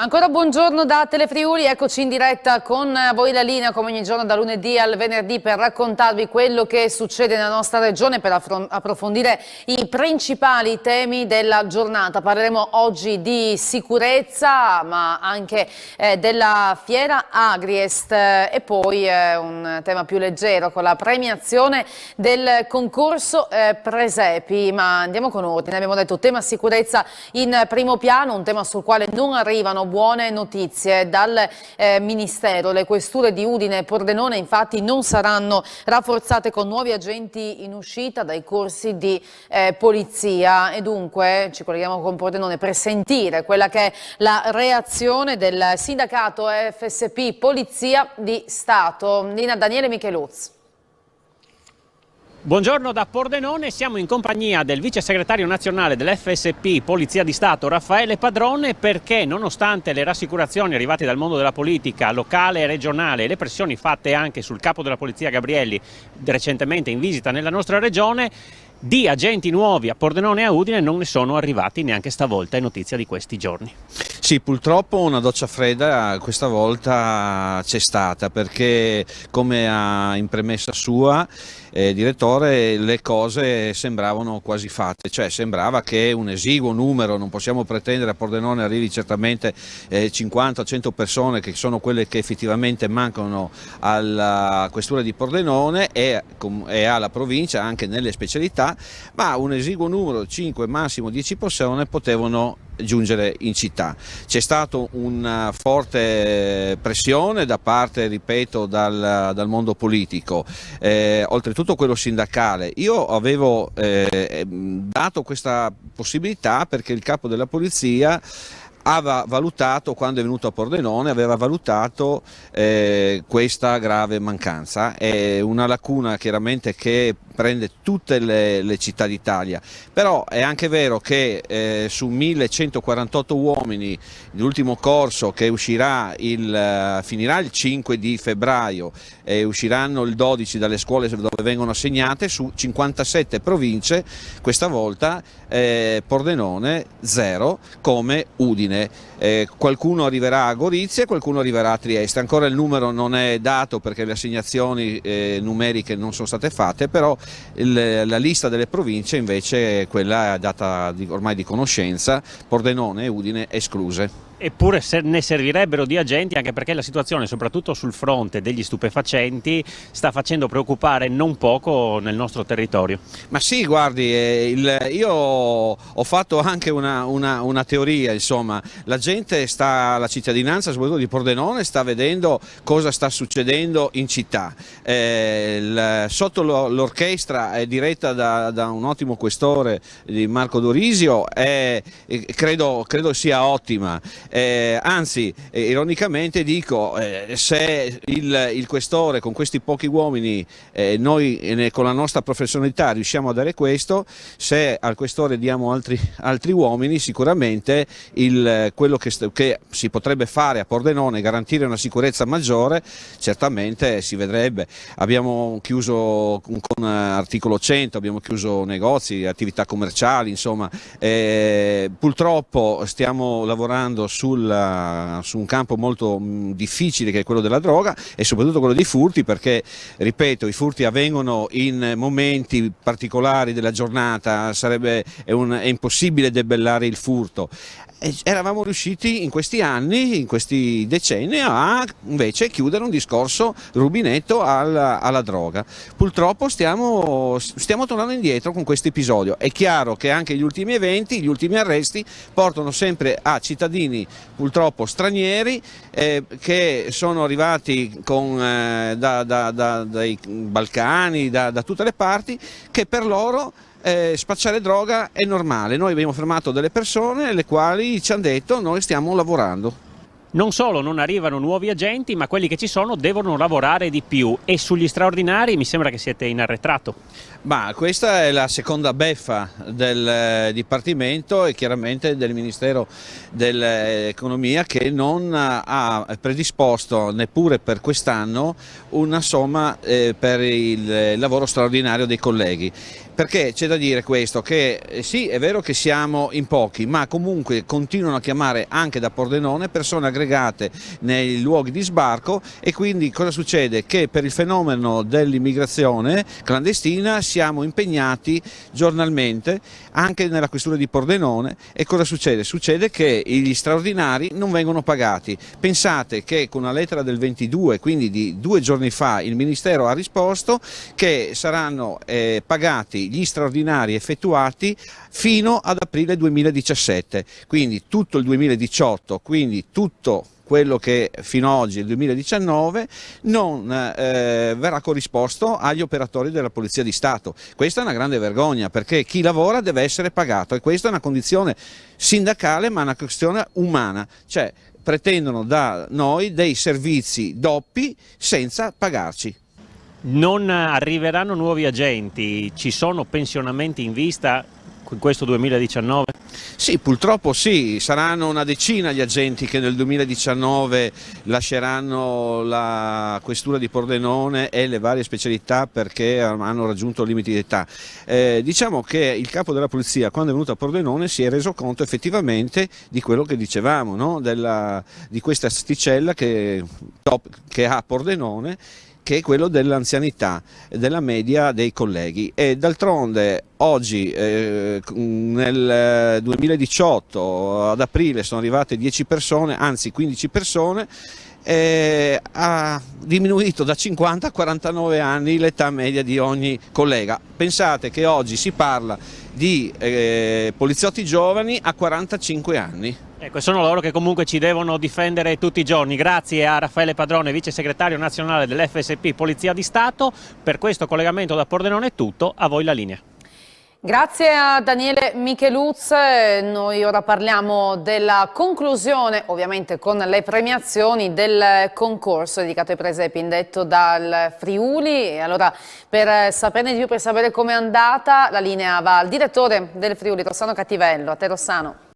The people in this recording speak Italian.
Ancora buongiorno da Telefriuli, eccoci in diretta con voi la linea come ogni giorno da lunedì al venerdì per raccontarvi quello che succede nella nostra regione, per approfondire i principali temi della giornata. Parleremo oggi di sicurezza ma anche della fiera Agriest e poi un tema più leggero con la premiazione del concorso Presepi. Ma andiamo con ordine, abbiamo detto tema sicurezza in primo piano, un tema sul quale non arrivano buone notizie dal Ministero. Le questure di Udine e Pordenone infatti non saranno rafforzate con nuovi agenti in uscita dai corsi di polizia e dunque ci colleghiamo con Pordenone per sentire quella che è la reazione del sindacato FSP Polizia di Stato. Linea Daniele Micheluzzi. Buongiorno da Pordenone, siamo in compagnia del vice segretario nazionale dell'FSP Polizia di Stato Raffaele Padrone, perché nonostante le rassicurazioni arrivate dal mondo della politica locale e regionale e le pressioni fatte anche sul capo della polizia Gabrielli recentemente in visita nella nostra regione, di agenti nuovi a Pordenone e a Udine non ne sono arrivati neanche stavolta, è notizia di questi giorni. Sì, purtroppo una doccia fredda questa volta c'è stata, perché come ha in premessa sua direttore, le cose sembravano quasi fatte, cioè sembrava che un esiguo numero, non possiamo pretendere a Pordenone arrivi certamente 50-100 persone che sono quelle che effettivamente mancano alla questura di Pordenone e alla provincia anche nelle specialità, ma un esiguo numero, 5 massimo 10 persone potevano giungere in città. C'è stata una forte pressione da parte, ripeto, dal mondo politico, oltretutto quello sindacale. Io avevo dato questa possibilità perché il capo della polizia aveva valutato, quando è venuto a Pordenone, aveva valutato questa grave mancanza. È una lacuna chiaramente che prende tutte le città d'Italia, però è anche vero che su 1148 uomini l'ultimo corso che uscirà finirà il 5 di febbraio e usciranno il 12 dalle scuole dove vengono assegnate, su 57 province questa volta Pordenone 0 come Udine. Qualcuno arriverà a Gorizia e qualcuno arriverà a Trieste, ancora il numero non è dato perché le assegnazioni numeriche non sono state fatte, però la lista delle province invece è quella data ormai di conoscenza, Pordenone e Udine escluse. Eppure ne servirebbero di agenti, anche perché la situazione, soprattutto sul fronte degli stupefacenti, sta facendo preoccupare non poco nel nostro territorio. Ma sì, guardi, io ho fatto anche una teoria, insomma, la cittadinanza, soprattutto di Pordenone, sta vedendo cosa sta succedendo in città. Sotto l'orchestra è diretta da un ottimo questore di Marco Dorisio, credo sia ottima. Anzi, ironicamente dico, se il questore con questi pochi uomini, noi con la nostra professionalità riusciamo a dare questo, se al questore diamo altri uomini, sicuramente quello che si potrebbe fare a Pordenone, garantire una sicurezza maggiore, certamente si vedrebbe. Abbiamo chiuso con articolo 100, abbiamo chiuso negozi, attività commerciali, insomma, purtroppo stiamo lavorando su un campo molto difficile che è quello della droga e soprattutto quello dei furti, perché ripeto, i furti avvengono in momenti particolari della giornata, è impossibile debellare il furto. Eravamo riusciti in questi anni, in questi decenni, a invece chiudere un discorso rubinetto alla droga. Purtroppo stiamo tornando indietro con questo episodio. È chiaro che anche gli ultimi eventi, gli ultimi arresti portano sempre a cittadini purtroppo stranieri che sono arrivati dai Balcani, da tutte le parti, che per loro spacciare droga è normale. Noi abbiamo fermato delle persone le quali ci hanno detto: noi stiamo lavorando. Non solo non arrivano nuovi agenti, ma quelli che ci sono devono lavorare di più, e sugli straordinari mi sembra che siete in arretrato. Ma questa è la seconda beffa del Dipartimento e chiaramente del Ministero dell'Economia, che non ha predisposto neppure per quest'anno una somma per il lavoro straordinario dei colleghi. Perché c'è da dire questo, che sì, è vero che siamo in pochi, ma comunque continuano a chiamare anche da Pordenone persone aggregate nei luoghi di sbarco, e quindi cosa succede? Che per il fenomeno dell'immigrazione clandestina siamo impegnati giornalmente anche nella questura di Pordenone. E cosa succede? Succede che gli straordinari non vengono pagati. Pensate che con una lettera del 22, quindi di 2 giorni fa, il Ministero ha risposto che saranno pagati gli straordinari effettuati fino ad aprile 2017, quindi tutto il 2018, quindi tutto quello che fino ad oggi, il 2019, non verrà corrisposto agli operatori della Polizia di Stato. Questa è una grande vergogna, perché chi lavora deve essere pagato, e questa è una condizione sindacale, ma una questione umana, cioè pretendono da noi dei servizi doppi senza pagarci. Non arriveranno nuovi agenti, ci sono pensionamenti in vista in questo 2019? Sì, purtroppo sì, saranno una decina gli agenti che nel 2019 lasceranno la questura di Pordenone e le varie specialità perché hanno raggiunto limiti di età. Diciamo che il capo della polizia, quando è venuto a Pordenone, si è reso conto effettivamente di quello che dicevamo, no? Di questa asticella che ha Pordenone, che è quello dell'anzianità, della media dei colleghi. E d'altronde oggi nel 2018 ad aprile sono arrivate 10 persone, anzi 15 persone, ha diminuito da 50 a 49 anni l'età media di ogni collega. Pensate che oggi si parla di poliziotti giovani a 45 anni. Ecco, sono loro che comunque ci devono difendere tutti i giorni. Grazie a Raffaele Padrone, vice segretario nazionale dell'FSP Polizia di Stato. Per questo collegamento da Pordenone è tutto, a voi la linea. Grazie a Daniele Micheluz. Noi ora parliamo della conclusione, ovviamente con le premiazioni, del concorso dedicato ai presepi indetto dal Friuli. E allora, per saperne di più, per sapere com'è andata, la linea va al direttore del Friuli, Rossano Cattivello. A te, Rossano.